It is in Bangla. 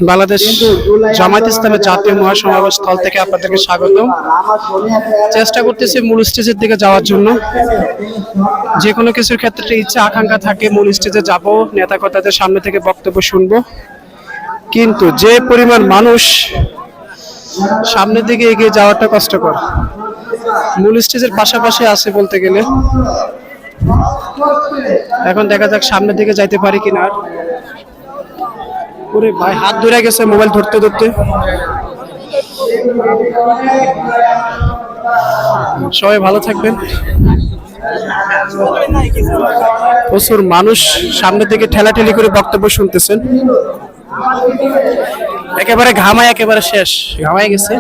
বাংলাদেশ জামায়াত ইসলামের জাতীয় মহাসমাবেশ স্থল থেকে আপনাদেরকে স্বাগতম। চেষ্টা করতেছি মূল স্টেজের দিকে যাওয়ার জন্য। যে কোনো কিছুর ক্ষেত্রে ইচ্ছা আকাঙ্ক্ষা থাকে মূল স্টেজে যাব, নেতা কর্তাদের সামনে থেকে বক্তব্য শুনবো, কিন্তু যে পরিমাণ মানুষ সামনের দিকে এগিয়ে যাওয়াটা কষ্টকর। মূল স্টেজের পাশাপাশি আছে বলতে গেলে। এখন দেখা যাক সামনের দিকে যাইতে পারি কিনা। আর ওরে ভাই, হাত ধরে গেছে মোবাইল ধরতে ধরতে। সবাই ভালো থাকবেন। প্রচুর মানুষ সামনের দিকে ঠেলাঠেলি করে বক্তব্য শুনতেছেন। একেবারে ঘামায়, একেবারে শেষ, ঘামায় গেছে।